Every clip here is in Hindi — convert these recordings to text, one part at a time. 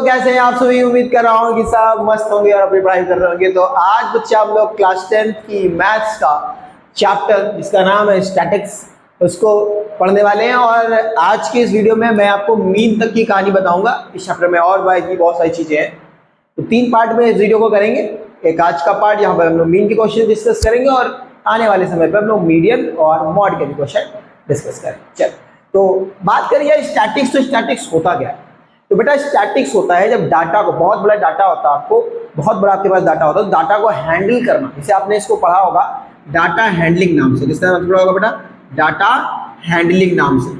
कैसे हैं आप सभी। उम्मीद कर रहा हूँ कि सब मस्त होंगे और अपनी पढ़ाई कर रहे होंगे। तो आज बच्चे आप लोग क्लास 10 की मैथ्स का चैप्टर जिसका नाम है स्टैटिक्स उसको पढ़ने वाले हैं। और आज की इस वीडियो में मैं आपको मीन तक की कहानी बताऊंगा। इस चैप्टर में और की बहुत सारी चीजें हैं। तो 3 पार्ट में इस वीडियो को करेंगे। एक आज का पार्ट यहाँ पर हम लोग मीन के क्वेश्चन डिस्कस करेंगे और आने वाले समय पर हम लोग मीडियन और मॉड के भी क्वेश्चन डिस्कस करेंगे। चल तो बात करिए स्टैटिक्स। तो स्टैटिक्स होता क्या है? तो बेटा स्टैटिक्स होता है जब डाटा को, बहुत बड़ा डाटा होता है, आपको बहुत बड़ा आपके पास डाटा होता है, तो डाटा को हैंडल करना। जैसे आपने इसको पढ़ा होगा डाटा हैंडलिंग नाम से। किस तरह मतलब पढ़ा होगा बेटा? डाटा हैंडलिंग नाम से।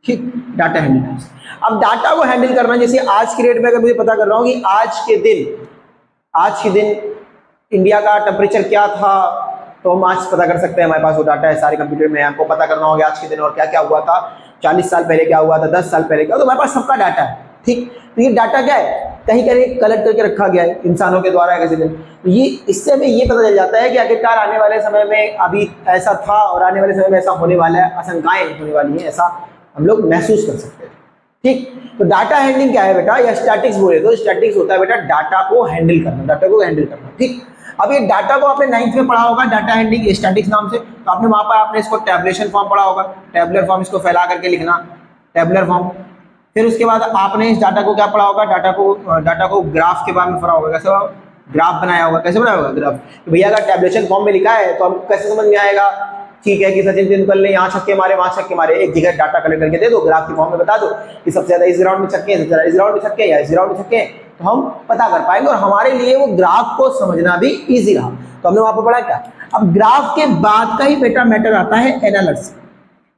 ठीक, डाटा हैंडलिंग नाम से। अब डाटा को हैंडल करना, जैसे आज की डेट में अगर मुझे पता कर रहा हूँ कि आज के दिन इंडिया का टेम्परेचर क्या था, तो हम आज पता कर सकते हैं। हमारे पास वो डाटा है सारे कंप्यूटर में। हमको पता करना होगा आज के दिन और क्या क्या हुआ था, 40 साल पहले क्या हुआ था, 10 साल पहले क्या हुआ, तो हमारे पास सबका डाटा है। ठीक, तो ये डाटा क्या है? कहीं कहीं कलेक्ट करके रखा गया है इंसानों के द्वारा किसी दिन। तो ये इससे हमें ये पता चल जाता है कि आखिरकार आने वाले समय में अभी ऐसा था और आने वाले समय में ऐसा होने वाला है, आशंकाएं होने वाली है, ऐसा हम लोग महसूस कर सकते हैं। ठीक, तो डाटा हैंडलिंग क्या है बेटा, या स्टैटिक्स बोले तो स्टैटिक्स होता है बेटा डाटा को हैंडल करना, डाटा को हैंडल करना। ठीक, अब ये डाटा को आपने 9th में पढ़ा होगा, डाटा हैंडलिंग स्टैटिक्स नाम से। तो आपने वहां पर आपने इसको टैबुलेशन फॉर्म पढ़ा होगा, टैबुलर फॉर्म, इसको फैला करके लिखना, टैबुलर फॉर्म। फिर उसके बाद आपने इस डाटा को क्या पढ़ा होगा, डाटा को ग्राफ के बारे में पढ़ा होगा। कैसे ग्राफ बनाया होगा, कैसे बनाया होगा ग्राफ। तो भैया अगर टैबुलेशन फॉर्म में लिखा है तो हमको कैसे समझ में आएगा? ठीक है कि सचिन तेंदुलकर ने यहाँ छक्के मारे, वहां छक्के मारे, एक जगह डाटा कलेक्ट करके दे दो, ग्राफ की फॉर्म में बता दो कि सबसे ज्यादा इस ग्राउंड में छक्के हैं, सबसे ज्यादा इस ग्राउंड में छक्के हैं या इस ग्राउंड में छक्के हैं, तो हम पता कर पाएंगे और हमारे लिए वो ग्राफ को समझना भी इजी रहा। तो हमने वहां पर पढ़ा क्या? अब ग्राफ के बाद का ही बेटा मैटर आता है एनालिसिस।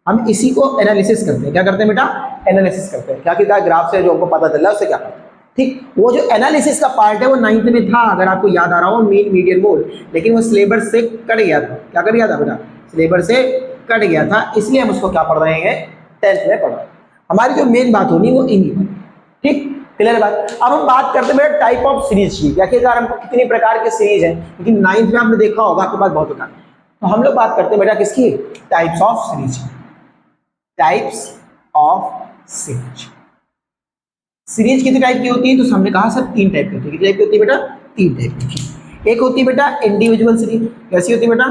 हम इसी को एनालिसिस करते हैं। क्या करते हैं बेटा? एनालिसिस करते हैं। क्या क्या ग्राफ से जो हमको पता चल रहा है उससे क्या करते हैं। ठीक, वो जो एनालिसिस का पार्ट है वो 9th में था, अगर आपको याद आ रहा हो, मीन मीडियन मोड, लेकिन वो सिलेबस से कट गया था। क्या कट गया था बेटा? सिलेबस से कट गया था, इसलिए हम उसको क्या पढ़ रहे हैं, 10th में पढ़ रहे हैं। हमारी जो मेन बात होनी वो इन्हीं पर। ठीक, क्लियर बात। अब हम बात करते हैं टाइप ऑफ सीरीज की। आखिरकार हमको कितनी प्रकार के सीरीज है, लेकिन 9th में आपने देखा होगा आपके पास बहुत प्रकार। तो हम लोग बात करते हैं बेटा किसकी? Types of series. Types of series. Series कितने टाइप की होती है? तो हमने कहा सर 3 टाइप की होती है। कितनी टाइप की होती है बेटा? 3 टाइप की। एक होती है बेटा इंडिविजुअल सीरीज। कैसी होती है बेटा?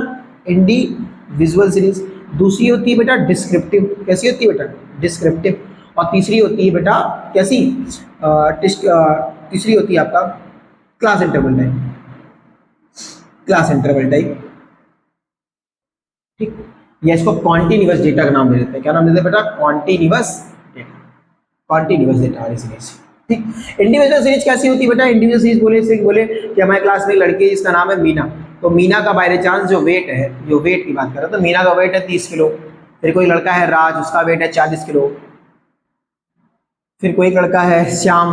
Individual series. दूसरी होती है बेटा डिस्क्रिप्टिव। कैसी होती है बेटा? डिस्क्रिप्टिव। और तीसरी होती है बेटा कैसी? तीसरी होती है आपका class interval type. Class interval type. ठीक, या इसको कॉन्टिन्यूअस डेटा का नाम दे देते हैं। क्या नाम देते हैं बेटा? Continuous data. कॉन्टिन्यूअस डेटा वाली सीरीज। ठीक, इंडिविजुअल सीरीज कैसी होती है बेटा? इंडिविजुअल सीरीज बोले कि हमारे क्लास में एक लड़की है जिसका नाम है मीना। तो मीना का बाय चांस जो वेट है, जो वेट की बात कर रहे हैं, तो मीना का वेट है 30 किलो। फिर कोई लड़का है राज, उसका वेट है 40 किलो। फिर कोई लड़का है श्याम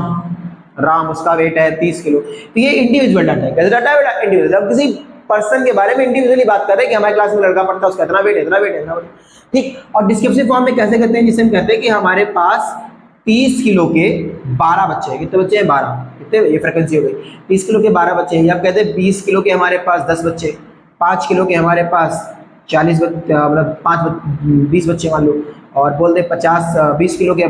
राम, उसका वेट है 30 किलो। तो ये इंडिविजुअल डाटा है। कैसे डाटा है बेटा? इंडिविजुअल। अब किसी पर्सन के बारे में इंडिविजुअली बात कर रहे हैं कि हमारे क्लास में लड़का पढ़ता है, उसका इतना वेट है, इतना वेट है, इतना वेट। ठीक, और डिस्क्रिप्टिव फॉर्म में कैसे करते हैं? जिसे हम कहते हैं कि हमारे पास 30 किलो के 12 बच्चे हैं। कितने बच्चे हैं? 12। कितने? ये फ्रिक्वेंसी हो गई। 30 किलो के 12 बच्चे हैं। या आप कहते हैं 20 किलो के हमारे पास 10 बच्चे, 5 किलो के हमारे पास 40 मतलब 20 बच्चे मान लो, और बोल दे 20 किलो के,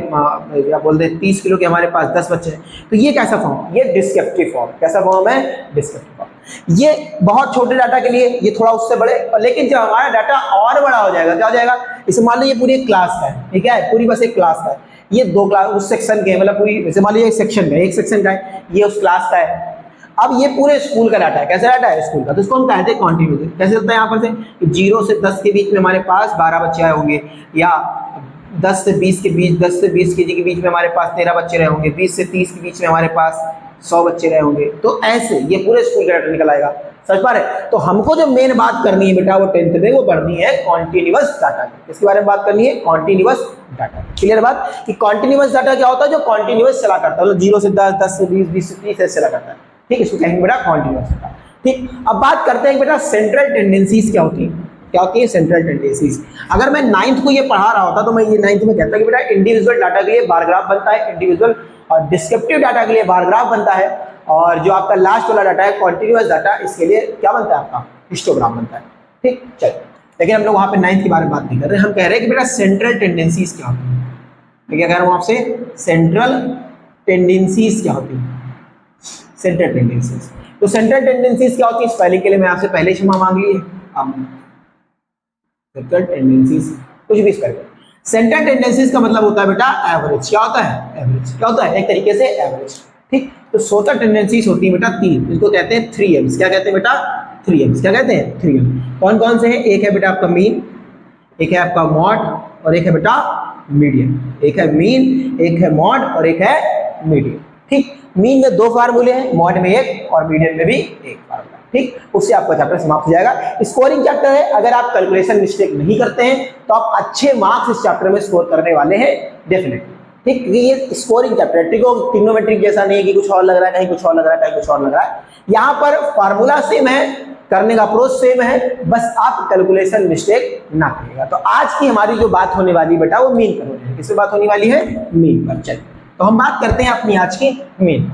या बोल दे 30 किलो के हमारे पास 10 बच्चे हैं। तो ये कैसा फॉर्म? ये डिस्क्रिप्टिव फॉर्म। कैसा फॉर्म है? Descriptive form. ये बहुत छोटे डाटा के लिए, ये थोड़ा उससे बड़े, लेकिन जब हमारा डाटा और बड़ा हो जाएगा, क्या हो जाएगा? इसे मान लो ये पूरी एक क्लास का है। ठीक है, पूरी बस एक क्लास का है। ये 2 क्लास उस सेक्शन के, मतलब पूरी, जैसे मान लीजिए एक सेक्शन का, एक सेक्शन का है, ये उस क्लास का है। अब ये पूरे स्कूल का डाटा है। कैसा डाटा है? स्कूल का। तो इसको हम कहते हैं कॉन्टिन्यूस। कैसे होता है? यहाँ पर से 0 से 10 के बीच में हमारे पास 12 बच्चे आए होंगे, या 10 से 20 के बीच, 10 से 20 के बीच में हमारे पास 13 बच्चे रहे होंगे, 20 से 30 के बीच में हमारे पास 100 बच्चे रहे होंगे। तो ऐसे ये पूरे स्कूल का डाटा निकल आएगा। समझ पा रहे? तो हमको जो मेन बात करनी है बेटा वो 10th में वो पढ़नी है कॉन्टिन्यूअस डाटा। इसके बारे में बात करनी है कॉन्टिन्यूअस डाटा। क्लियर बात? कि कॉन्टिन्यूअस डाटा क्या होता है? जो कॉन्टिन्यूअस चला करता है, मतलब 0 से 10, 10 से 20, 20 से 30 ऐसे चला करता है। ठीक, इसको कहेंगे बेटा कॉन्टिन्यूअस डाटा। ठीक, अब बात करते हैं बेटा सेंट्रल टेंडेंसीज क्या होती है। क्या होती है सेंट्रल टेंडेंसीज? अगर मैं 9th को ये पढ़ा रहा होता तो मैं ये 9th में कहता कि बेटा इंडिविजुअल डाटा के लिए बार ग्राफ बनता है इंडिविजुअल, और डिस्क्रिप्टिव डाटा के लिए बार ग्राफ बनता है, और जो आपका लास्ट वाला डाटा है कॉन्टिन्यूअस डाटा, इसके लिए क्या बनता है? आपका हिस्टोग्राम बनता है। ठीक, चलिए, लेकिन हम लोग वहां पे 9th के बारे में बात नहीं कर रहे। हम कह रहे हैं कि बेटा सेंट्रल टेंडेंसीज क्या होती है। मैं क्या कह रहा हूं आपसे? सेंट्रल टेंडेंसीज क्या होती है, सेंट्रल टेंडेंसीज। तो सेंट्रल टेंडेंसीज क्या होती है, स्पेलिंग के लिए मैं आपसे पहले क्षमा मांग ली है। सेंट्रल टेंडेंसीज कुछ भी स्पेल करो। सेंट्रल टेंडेंसीज का मतलब होता है बेटा एवरेज। क्या होता है, एवरेज। क्या होता है, एक तरीके से एवरेज। ठीक, तो सोशल टेंडेंसीज होती है बेटा 3, इसको कहते हैं 3Ms। क्या कहते हैं बेटा, 3Ms। क्या कहते हैं, 3M। कौन कौन से हैं, एक है बेटा आपका मीन, एक है आपका मॉड, और एक है बेटा मीडियन। एक है मीन, एक है मॉड, और एक है मीडियन। ठीक, मीन में 2 फार्मूले हैं, मॉड में 1 और मीडियन में भी 1 फार्मूला। ठीक, उससे आपका चैप्टर समाप्त हो जाएगा। स्कोरिंग चैप्टर है, अगर आप कैलकुलेशन मिस्टेक नहीं करते हैं तो आप अच्छे मार्क्स इस चैप्टर में स्कोर करने वाले हैं डेफिनेटली। ठीक, ये स्कोरिंग चैप्टर है। ट्रिग्नोमेट्रिक जैसा नहीं है कि कुछ और लग रहा है, कहीं कुछ और लग रहा है, कहीं कुछ और लग रहा है। यहाँ पर फार्मूला सेम है, करने का अप्रोच सेम है, बस आप कैलकुलेशन मिस्टेक ना करिएगा। तो आज की हमारी जो बात होने वाली बेटा वो मीन पर होनी है। किस पे बात होने वाली है, मीन पर। चलिए तो हम बात करते हैं अपनी आज की मीन।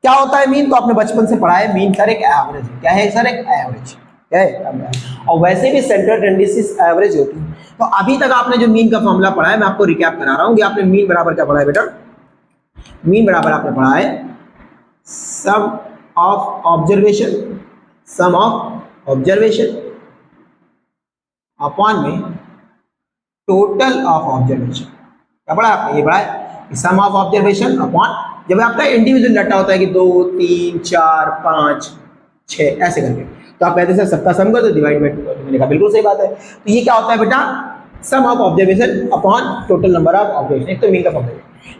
क्या होता है मीन, तो आपने बचपन से पढ़ा है, मीन सर एक एवरेज है। क्या है सर, एक एवरेज। क्या है, और वैसे भी सेंट्रल टेंडेंसीज एवरेज होती है। तो अभी तक आपने जो मीन का फॉर्मूला पढ़ा है, मैं आपको रिकैप करा रहा हूँ कि आपने मीन बराबर क्या पढ़ा है बेटा। मीन बराबर आपने पढ़ा है sum of observation, sum of observation upon में टोटल ऑफ ऑब्जर्वेशन। क्या पढ़ा आपने, ये पढ़ा है सम ऑफ ऑब्जर्वेशन अपॉन, जब आपका इंडिविजुअल डाटा होता है कि 2 3 4 5 6 ऐसे करके, तो आप कहते हैं सबका सम कर दो, डिवाइड बाय 2। मैंने कहा बिल्कुल सही बात है। तो ये क्या होता है बेटा, sum of observation upon total number of observation. एक तो मीन का फॉर्मूला,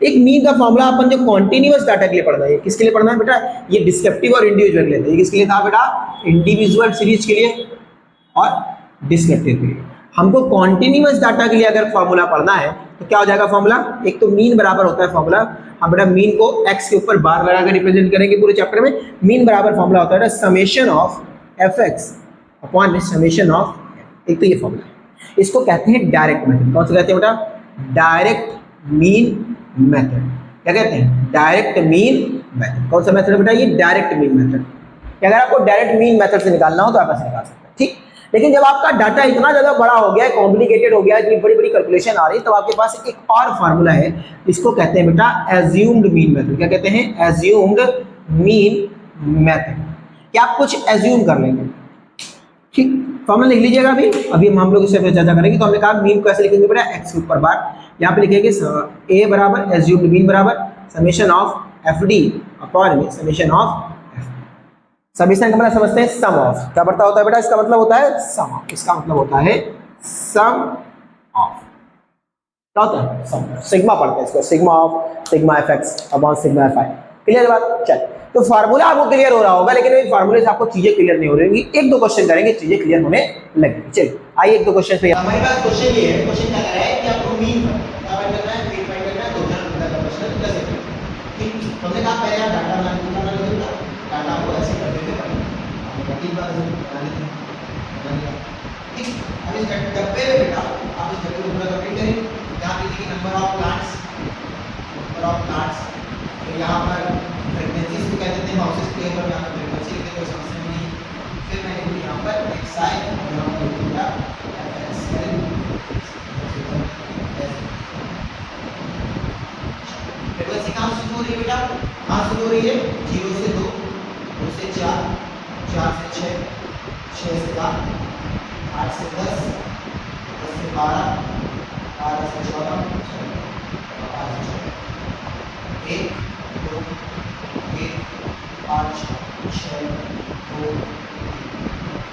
एक मीन का फॉर्मूला अपन जो कॉन्टिन्यूअस डाटा के लिए पढ़ना है, किसके लिए पढ़ना है बेटा, ये डिस्क्रिप्टिव और इंडिविजुअल के लिए। किसके लिए था बेटा, इंडिविजुअल सीरीज के लिए और डिस्क्रिप्टिव के लिए। हमको कॉन्टिन्यूअस डाटा के लिए अगर फॉर्मूला पढ़ना है तो क्या हो जाएगा फॉर्मूला, एक तो मीन बराबर होता है फॉर्मूला, हम बेटा मीन को x के ऊपर बार लगाकर रिप्रेजेंट करेंगे पूरे चैप्टर में। मीन बराबर फॉर्मूला होता है summation of fx upon summation of, एक तो ये फॉर्मूला है। इसको कहते हैं डायरेक्ट मेथड। कौन सा कहते हैं बेटा, डायरेक्ट मीन मेथड। क्या कहते हैं, डायरेक्ट मीन मेथड। कौन सा मेथड है बेटा, ये डायरेक्ट मीन मेथड। अगर आपको डायरेक्ट मीन मेथड से निकालना हो तो आप ऐसे निकाल सकते हैं। ठीक, लेकिन जब आपका डाटा इतना ज्यादा बड़ा हो गया है, कॉम्प्लिकेटेड हो गया है, इतनी बड़ी बड़ी कैलकुलेशन आ रही है, तो आपके पास एक और फार्मूला है, इसको कहते हैं बेटा एज्यूम्ड मीन मेथड। क्या कहते हैं, एज्यूम्ड मीन मेथड। क्या आप कुछ एज्यूम कर लेंगे। ठीक, फॉर्मूला लिख लीजिएगा। अभी हम लोग इससे चर्चा करेंगे। तो हमने कहा मीन को ऐसे लिखेंगे बेटा x के ऊपर बार, यहाँ पे लिखेंगे a बराबर एज्यूम्ड मीन बराबर summation of fd upon summation of, summation का मतलब समझते हैं सम ऑफ। क्या पड़ता होता है बेटा, इसका मतलब होता है सम ऑफ। इसका मतलब होता है सम ऑफ। क्या होता है, सम। सिग्मा पढ़ते हैं इसको, sigma of sigma fx upon sigma fi। Clear बात। चल, तो फार्मूला आपको क्लियर हो रहा होगा, लेकिन इस फार्मूले से आपको चीजें क्लियर नहीं हो रही होंगी। 1-2 क्वेश्चन करेंगे, चीजें क्लियर होने लगेंगी। चलिए आइए 1-2 क्वेश्चन पे। हमारे पास क्वेश्चन ये है, क्वेश्चन क्या कह रहा है कि आपको मीन फाइंड करना है, मीन फाइंड करना है, 2 जन का क्वेश्चन कैसे करें। ठीक, हमने कहा पहले आप डाटा बना लीजिए, डाटा को ऐसे कर देते हैं, ठीक, अब इस डब्बे में बेटा आप इस डब्बे को पूरा कंप्लीट करें। यहाँ पे देखिए नंबर ऑफ प्लांट्स, तो यहाँ पर फ्रीक्वेंसीज को कह देते हैं, माउसेस के ऊपर यहाँ पर फ्रीक्वेंसी लिखते हैं, कोई समस्या नहीं। फिर मैंने लिखी यहाँ पर xi, यहाँ पर लिखूंगा fxl। फ्रीक्वेंसी कहाँ से शुरू हो रही है बेटा, कहाँ शुरू हो रही है, 0 से 2, 2 से 4, 4 से 6, 6 से 7, 8 से 10, 10 से 12, 12 से 14, 12 से 14, 1 2 1 5 6 2।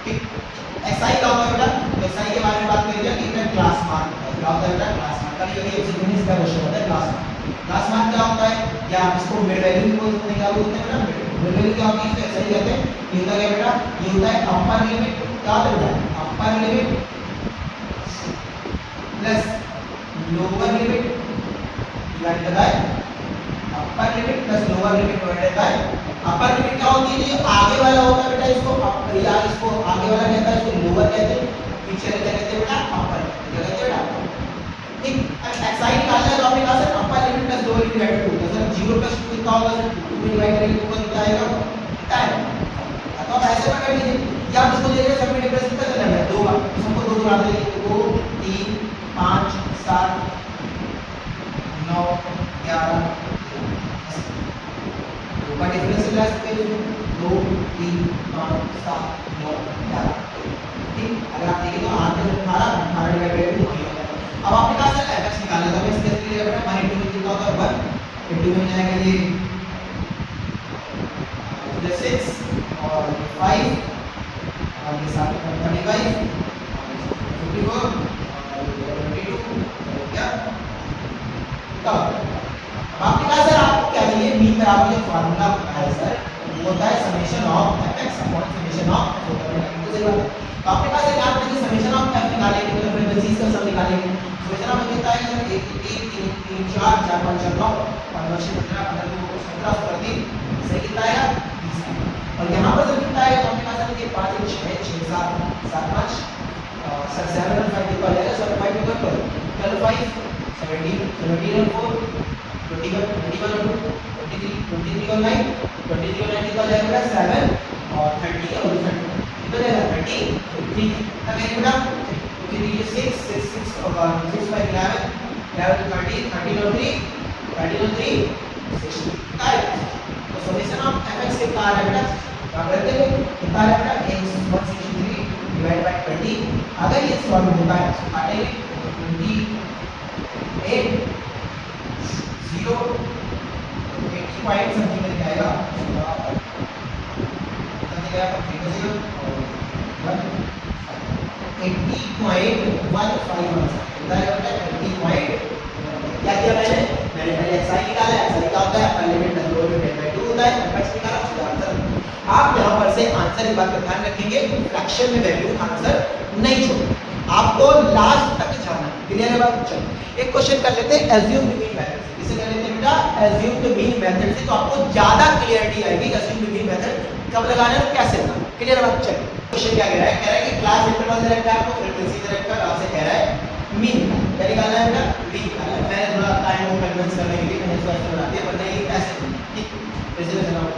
ठीक, SI क्या होता है बेटा, तो SI के बारे में बात करेंगे कि इसमें क्लास मार्क होता है। क्या होता है बेटा, क्लास मार्क। कभी कभी एमसीक्यू का क्वेश्चन होता है क्लास मार्क। क्लास मार्क क्या होता है, या आप इसको मिड वैल्यू भी बोल सकते हैं। क्या बोलते हैं बेटा, मिड वैल्यू क्या होती है, इसको SI कहते हैं। ये होता है बेटा, ये होता है अपर लिमिट। क्या होता है बेटा, अपर limit plus lower limit divided by, upper limit plus lower limit divided by. Upper limit क्या होती है, जो आगे वाला होता है बेटा, इसको या इसको आगे वाला कहता है, इसको लोअर कहते हैं, पीछे वाला कहते हैं बेटा अपर। क्या कहते हैं बेटा, ठीक। अब xi निकालना है तो आपने कहा sir upper limit plus lower limit divided two, sir 0 plus 2 कितना होगा सर, 2 में डिवाइड करेंगे तो कितना आएगा, कितना है। तो आप ऐसे कर लीजिए, या आप इसको ले लीजिए, सब में डिफरेंस कितना करना है, 2 बार, सबको 2 बार देंगे, 2 3 5 7 9 11 का डिफरेंस ला सकते हैं 2 3 5 7 9 11 ठीक। अगर आप देखें तो 8 में 18 डिवाइडेड बाय 2 वही होता है। अब आपके पास fx निकालना है तो मैं इसके लिए बेटा 1 into में कितना होता है 1 into में जाएगा ये 6 और 5 और ये साथ में 35 54 और 22 क्या तो आपके पास सर आपको क्या चाहिए मीन बराबर जो फार्मूला है सर वो होता है summation of fx upon summation of f होता है तो सही बात है। तो आपके पास एक आप देखिए समेशन ऑफ f निकालेंगे तो फ्रीक्वेंसीज का सब निकालेंगे। समेशन ऑफ कितना है सर 1 3 3 4 4 5 6 9 15 17 17 17 सही कितना आएगा 20 और यहां पर सर कितना आएगा तो आपके पास ये 5 1 6 6 7 7 5 सर 7 और 5 कितना आ जाएगा सर 5 को कर 12 5 17 17 और 4 21 21 और 2 23 और 9 23 और 9 कितना आ जाएगा 7 और 30 और 30 कितना आ जाएगा 30 ठीक है अब ये बेटा फिर ये 6 6 6 और 6 by 11 11 30 30 और 3 30 और 3 60 आएगा। तो समेशन ऑफ fx कितना आ रहा है बेटा आप करते हैं कितना आ रहा है बेटा 163 डिवाइड बाय 20 अगर ये सॉल्व होता है तो काटेंगे 28 0 80 पॉइंट समथिंग करके आएगा समथिंग आएगा 0 और 1 80.151 कितना है बेटा 80. क्या किया मैंने पहले xi निकाला है xi क्या होता है अपना लिमिट w में 10/2 होता है fx निकाला उसका आंसर आप यहां पर से आंसर की बात का ध्यान रखेंगे फ्रैक्शन में वैल्यू आंसर नहीं छोड़ना आपको लास्ट तक जाना है क्लियर है बात। चलो एक क्वेश्चन कर लेते हैं एज्यूम द मीन मेथड से इसे कर लेते हैं बेटा एज्यूम द मीन मेथड से तो आपको ज्यादा क्लियरिटी आएगी एज्यूम द मीन मेथड कब लगाना है और कैसे लगाना है क्लियर है बात। चलो क्वेश्चन क्या कह रहा है कि क्लास इंटरवल दे रखा है आपको फ्रीक्वेंसी दे रखा है आपसे कह रहा है मीन क्या निकालना है बेटा मीन निकालना है। मैंने थोड़ा टाइम को कन्विंस करने के लिए मैंने इसको ऐसे बना दिया पर नहीं ऐसे ठीक ऐसे चलाओ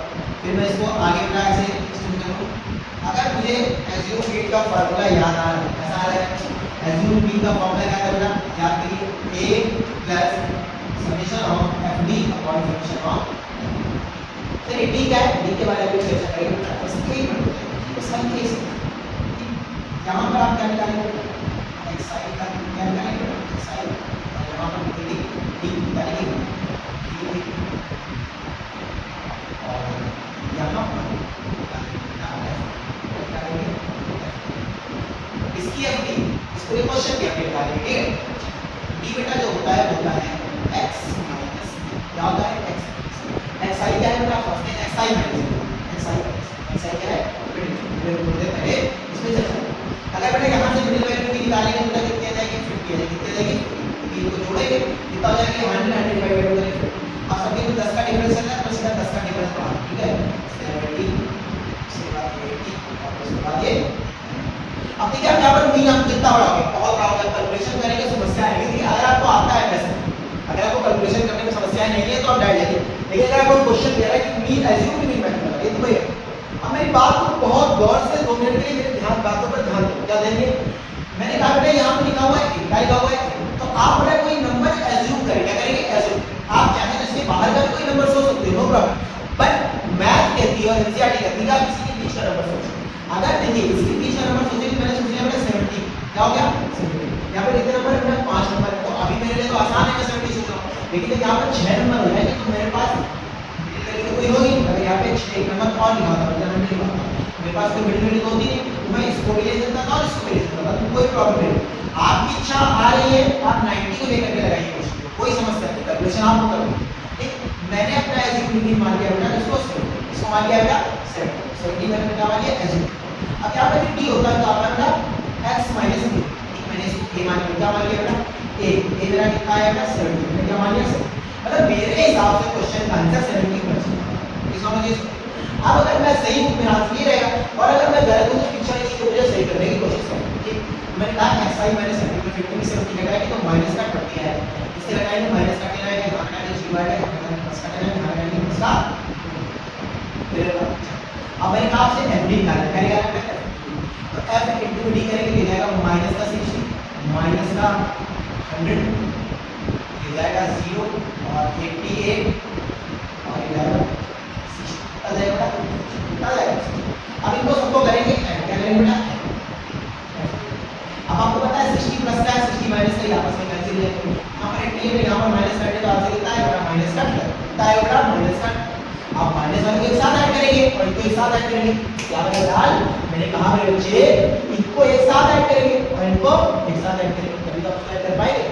फिर मैं इसको आगे बढ़ा ऐसे एक्सटेंड करूं। अगर मुझे एज्यूम मीन का फार्मूला याद आ रहा है ऐसा आ रहा है एज्यूम मीन का फार्मूला क्या है बेटा याद करिए a plus summation of fd upon summation of चलिए ठीक है d के बारे में चर्चा करेंगे बस यही सब केस यहां पर आप क्या निकालेंगे xi का क्या निकालेंगे xi और यहां पर लिखेंगे d यानी कि और यहां पर निकालेंगे इसकी fd इसको एक क्वेश्चन की fd निकालेंगे ठीक है d बेटा जो होता है x माइनस क्या होता है x xi क्या है बेटा फर्स्ट है xi माइनस xi क्या है मिडिल बोलते हैं पहले इसमें चर्चा अगर बेटा यहां से मिडिल वैल्यू की निकालेंगे तो कितनी आ जाएगी 50 आ जाएगी कितनी आ जाएगी 50 को जोड़ेंगे कितना आ जाएगा 100 डिवाइड बाय 2 करेंगे अब सभी में 10 का डिफरेंस चल रहा है तो सीधा 10 का डिफरेंस बाहर ठीक है 70 उसके बाद 80 और उसके बाद ये अब देखिए आप यहां पर मीन आप कितना बड़ा होगा बहुत बड़ा होगा कैलकुलेशन करेंगे समस्या आएगी लेकिन अगर आपको आता है वैसे अगर आपको कैलकुलेशन करने में समस्या नहीं है तो आप डाल दीजिए लेकिन अगर आपको क्वेश्चन दे रहा है कि mean assume the mean method ये तो भैया अब मेरी बात को बहुत गौर से 2 मिनट के लिए मेरे ध्यान बातों पर ध्यान दो क्या देंगे मैंने कहा बेटा यहां पर लिखा हुआ है क्या लिखा हुआ है तो आप बेटा कोई नंबर एज्यूम करेंगे क्या करेंगे एज्यूम आप चाहे तो इसके बाहर का भी कोई नंबर सोच सकते हो नो प्रॉब्लम बट मैथ कहती है और एनसीईआरटी कहती है आप किसी के बीच का नंबर सोचो अगर देखिए इसके बीच का नंबर सोचेंगे मैंने सोच लिया बेटा 70 क्या हो गया 70 यहां पर कितने नंबर है बेटा 5 नंबर तो अभी मेरे लिए तो आसान है मैं 70 सोच रहा हूं लेकिन जब यहां पर 6 नंबर हो जाएंगे तो मेरे पास वैल्यू कोई होगी अगर यहां पे 6 नंबर और लिखा था मतलब 100 लिखा था मेरे पास कोई मिडिल वैल्यू होती नहीं तो मैं इसको भी ले सकता था और इसको भी ले सकता था तो कोई प्रॉब्लम नहीं आपकी इच्छा आ रही है आप 90 को लेकर के लगाइए कोई समस्या नहीं कैलकुलेशन आप करो ठीक मैंने अपना एज्यूम मीन मान लिया बेटा इसको मान लिया बेटा 70 मैंने क्या मान लिया एज्यूम अब यहां पर d होता है तो आपका बेटा x - b ठीक मैंने इसको a मान लिया क्या मान लिया बेटा a मेरा कितना आया बेटा 70 मैंने क्या मान लिया मतलब मेरे हिसाब से क्वेश्चन का आंसर 70% इस समझिए अब अगर मैं सही हूं मेरा आंसर ये रहेगा और अगर मैं गलत हूं तो पीछे वाली चीज को मुझे सही करने की कोशिश करूंगा ठीक मैंने कहा xi मैंने 70 में 50 में 70 लगाया तो माइनस का 20 आया इससे लगाएंगे माइनस का क्या आएगा यहां का 0 आएगा यहां का प्लस का आएगा यहां का प्लस का फिर अब मैंने कहा आपसे fd निकालना है तो f into d करेंगे ले जाएगा माइनस का 60 माइनस का 100 ये जाएगा 0 और 88 और ये जाएगा 60 आ जाएगा। अब इनको सबको करेंगे क्या करेंगे बेटा। अब आपको पता है 60 प्लस का है 60 माइनस का आपस में कैंसिल है। यहाँ पर 88 है यहाँ पर माइनस करने तो आपसे कितना है बेटा माइनस का कितना है बेटा माइनस का। अब माइनस वाले को एक साथ ऐड करेंगे और इनको एक साथ ऐड करेंगे। क्या बनेगा मैंने कहा मेरे बच्चे इनको एक साथ ऐड करेंगे और इनको एक साथ ऐड करेंगे तभी तो आप ऐड कर पाएंगे।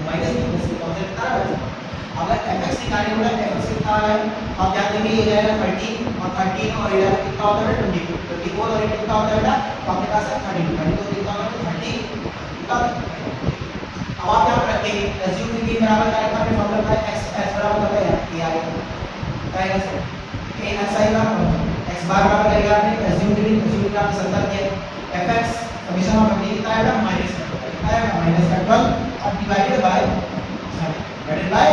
माइनस के कौन से कितना है अगर fx निकालने वाला fx कितना है आप क्या देंगे ये जाएगा 13 और 13 और ये कितना होता है 24 और ये कितना होता है बेटा तो आपके पास है 32 तो कितना होता है 30 अब आप यहाँ पर रखेंगे एज्यूम कि b बराबर क्या रखा हमने फॉर्मूला का x बराबर होता है a आएगा आएगा सर a x आएगा x बार बराबर करेगा आपने एज्यूम कि आपने 70 किया fx हमेशा हम रखते कितना आएगा माइनस का कितना आएगा माइनस का 12 और डिवाइडेड बाय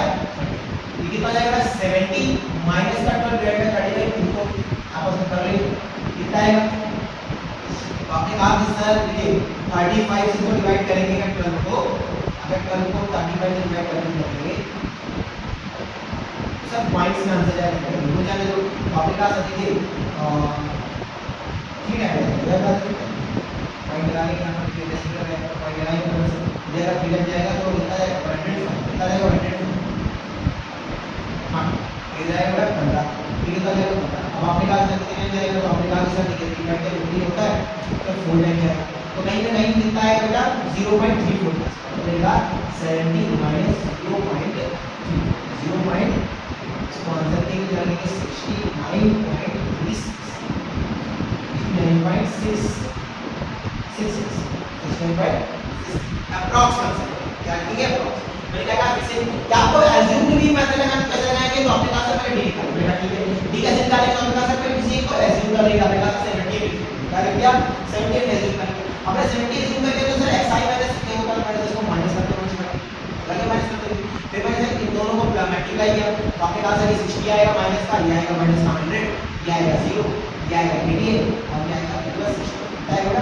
ये कितना जाएगा 70 माइनस का 12 डिवाइडेड बाय 35 इनको आपस में कर लेंगे कितना आएगा तो आपने कहा कि सर देखिए 35 से तो डिवाइड करेंगे ना 12 को अगर 12 को 35 से डिवाइड करेंगे सर पॉइंट्स में आंसर जाएगा हो जाने दो आपने कहा सर देखिए ठीक है पॉइंट लगाने के यहाँ पर डेसिमल है पॉइंट लगाने पर जगह फिगर जाएगा तो कितना जाएगा 100 कितना जाएगा 100 हां ये जाएगा 15 ये कितना जाएगा 15 अब आपने कहा सर कितने जाएगा तो आपने कहा सर देखिए 3 का 50 होता है तो 4 टाइम जाएगा तो कहीं ना कहीं कितना आएगा बेटा 0.34 तो मिलेगा 70 माइनस 0.3 इसको आंसर के लिए डालेंगे 69.36 अप्रॉक्स आंसर क्या लिखेंगे अप्रॉक्स मैंने कहा इसे क्या आपको एज्यूम भी मेथड लगाना कैसे लगाएंगे तो आपने कहा सर पहले डी निकालो बेटा ठीक है डी कैसे निकालेंगे आपने कहा सर पहले किसी को एज्यूम कर लेगा आपने कहा 70 क्या लिख दिया 70 एज्यूम करेंगे हमने 70 एज्यूम करके तो सर xi माइनस क्या होगा मैंने इसको माइनस करके लगे माइनस करते फिर मैंने सर इन दोनों को मल्टीप्लाई किया तो आपने कहा सर ये 60 आएगा माइनस का ये आएगा माइनस का 100 ये आएगा 0 ये आएगा 88 और ये आएगा प्लस 60 आएगा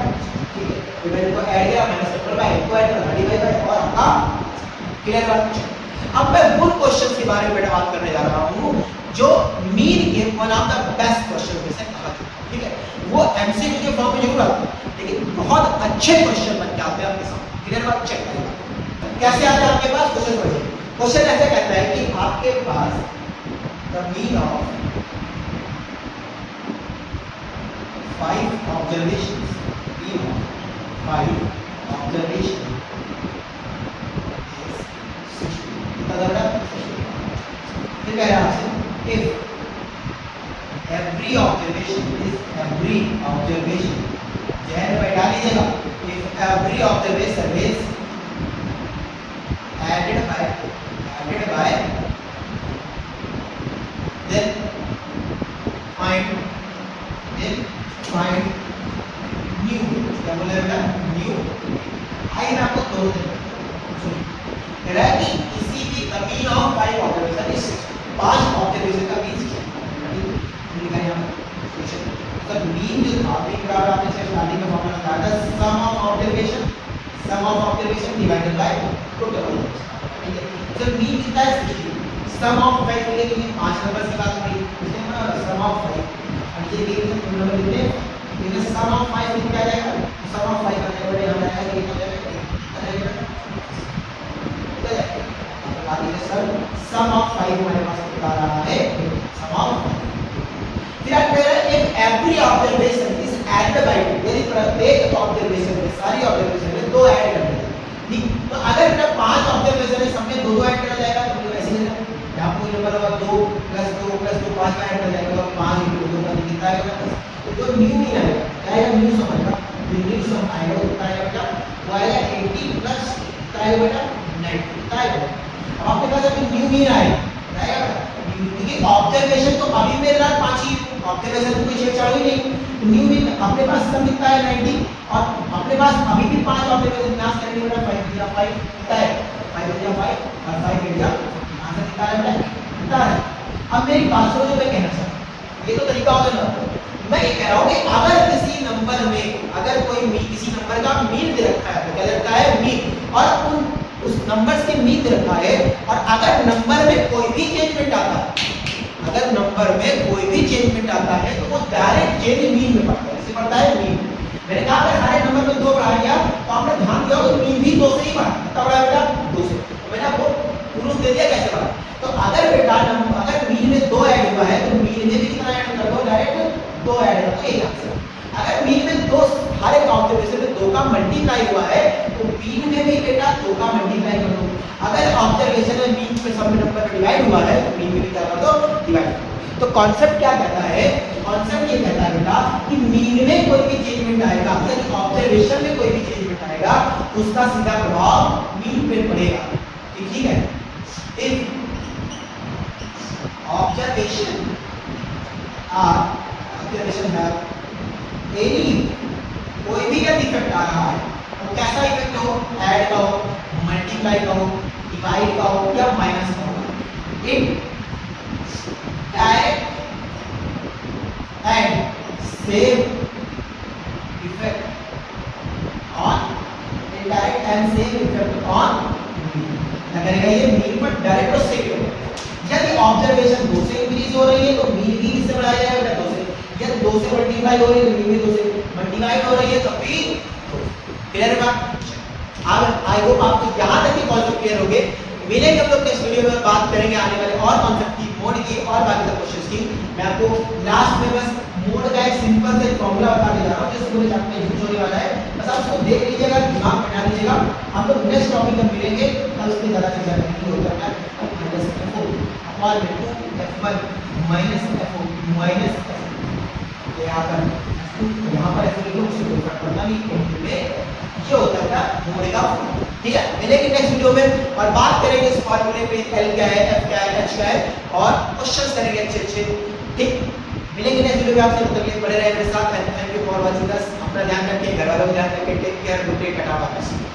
ठीक है फिर मैंने को ऐड किया माइनस का बाय को ऐड कर डिवाइड बाय और आपका क्लियर बात। अब मैं उन क्वेश्चंस के बारे में बेटा बात करने जा रहा हूं जो मीन के one of the best question में से कहा ठीक है वो एमसीक्यू के फॉर्म में जरूर आते हैं लेकिन बहुत अच्छे क्वेश्चन बन के आते हैं आपके सामने क्लियर बात चेक करिएगा कैसे आते हैं आपके पास क्वेश्चन पढ़िए क्वेश्चन ऐसे कहता है कि आपके पास the mean of 5 observations mean of 5 observation फिर कह रहा है आपसे if every observation जहर में डाल लीजिएगा if every observation is added by then find new क्या बोला बेटा new आई ना आपको दो कह रहा है कि किसी भी मीन ऑफ 5 ऑब्जर्वेशन इस 5 ऑब्जर्वेशन का मीन लिखा यहाँ सर मीन जो था मीन बराबर आपने स्टार्टिंग में फॉर्मूला लगाया था sum of observation divided by total ठीक है सर मीन कितना है 60 सम ऑफ 5 लेकिन 5 नंबर की बात हो रही है इसलिए ना सम ऑफ 5 अब ये देखिए हम नंबर लिखते हैं ये सम ऑफ 5 लिख क्या जाएगा सम ऑफ 5 का जाएगा यहाँ जाएगा ये हो जाएगा सर सम ऑफ 5 हमारे पास बता रहा है सम ऑफ फिर आप कह रहे हैं if every observation is added by यदि प्रत्येक ऑब्जर्वेशन में सारी ऑब्जर्वेशन में दो ऐड कर दें ठीक तो अगर बेटा 5 ऑब्जर्वेशन है सब में दो ऐड कर जाएगा तो ऐसे ही यहां कोई नंबर होगा 2 + 2 + 2 5 ऐड कर जाएगा और 5 × 2 का कितना आएगा तो न्यू नहीं आएगा क्या आएगा न्यू सम आएगा न्यू सम आएगा तो कितना आएगा बेटा वो आएगा 80 प्लस कितना आएगा बेटा 90 कितना आएगा अब आपके पास अभी न्यू मीन आएगा क्योंकि ऑब्जर्वेशन तो अभी मेरे पास 5 ही ऑब्जर्वेशन तो कोई छेड़छाड़ ही नहीं न्यू मीन अपने पास सम कितना है 90 और अपने पास अभी भी 5 ऑब्जर्वेशन क्लास करने वाला 5 कितना है 5 और 5 एरिया आंसर कितना है बेटा कितना है। अब मेरी बात सुनो जो मैं कहना चाहता हूं ये तो तरीका होता है मैं ये कह रहा हूं कि अगर किसी नंबर में अगर कोई किसी नंबर का मीन दे रखा है तो क्या दे रखा है मीन मीन में रखा है और अगर नंबर में कोई भी चेंजमेंट आता है, अगर नंबर में कोई भी चेंजमेंट आता है तो वो डायरेक्ट चेंज मीन में पड़ता है। इसे पड़ता है मीन। मैंने कहा अगर हर एक नंबर में 2 बढ़ा दिया तो आपने ध्यान दिया होगा मीन भी 2 से ही बढ़ा। कितना बढ़ा बेटा? 2 से। तो मैंने आपको प्रूफ दे दिया कैसे बढ़ा। तो अगर बेटा अगर मीन में 2 ऐड हुआ है तो मीन में भी कितना ऐड कर दो? डायरेक्ट 2 ऐड कर दो। यही आंसर। अगर मीन में 2 हर एक ऑब्जर्वेशन में 2 का मल्टीप्लाई हुआ है तो मीन में भी बेटा 2 का मल्टीप्लाई कर दो। अगर ऑब्जर्वेशन में मीन में सब नंबर में डिवाइड हुआ है तो मीन में भी क्या कर दो? डिवाइड कर दो। तो कॉन्सेप्ट क्या कहता है? कॉन्सेप्ट ये कहता है बेटा कि मीन में कोई भी चेंजमेंट आएगा, यानी ऑब्जर्वेशन में कोई भी चेंजमेंट आएगा उसका सीधा प्रभाव मीन पे पड़ेगा। ठीक है। इफ ऑब्जर्वेशन है एनी कोई भी अगर इफेक्ट आ रहा है तो कैसा इफेक्ट हो? ऐड का हो, मल्टीप्लाई का हो, डिवाइड का हो या माइनस का हो। It direct and same effect on indirect and same effect on mean. क्या करेगा ये? मीन पर डायरेक्ट और सेकंड। यदि ऑब्जर्वेशन 2 से इंक्रीज हो रही है तो मीन भी किससे बढ़ाया जाएगा? 2 से। यदि 2 से मल्टीप्लाई हो रही है तो मीन भी 2 से मल्टीप्लाई हो रही है तब भी 2। क्लियर है बात? अब आई होप आपको यहां तक के कॉन्सेप्ट क्लियर हो गए। मिलेंगे हम लोग नेक्स्ट वीडियो में, बात करेंगे आने वाले और कॉन्सेप्ट की, मोड की और बाकी सब क्वेश्चंस की। मैं आपको लास्ट में बस मोड का एक सिंपल से फॉर्मूला बताने जा रहा हूं जिससे पूरे चैप्टर में यूज होने वाला है। बस आप उसको देख लीजिएगा, दिमाग में डाल लीजिएगा। हम लोग नेक्स्ट टॉपिक में मिलेंगे, कल उसमें ज्यादा चीजें नहीं होता है। -f(2) अपॉन में 2f1 -f माइनस f यहां पर f2 यहां पर f लिखो, उससे कोई फर्क पड़ता नहीं। में ये होता है मोड का फॉर्मूला। ठीक है, मिलेंगे नेक्स्ट वीडियो में और बात करेंगे इस फॉर्मूले पे L क्या है, F क्या है, H क्या है और क्वेश्चंस करेंगे अच्छे। ठीक, मिलेंगे नेक्स्ट वीडियो में आपसे। तब तक के लिए बने रहिए मेरे साथ। Thank you for watching us. अपना ध्यान रखिए, घर वालों का ध्यान रखिए। Take care, good day, tata bye.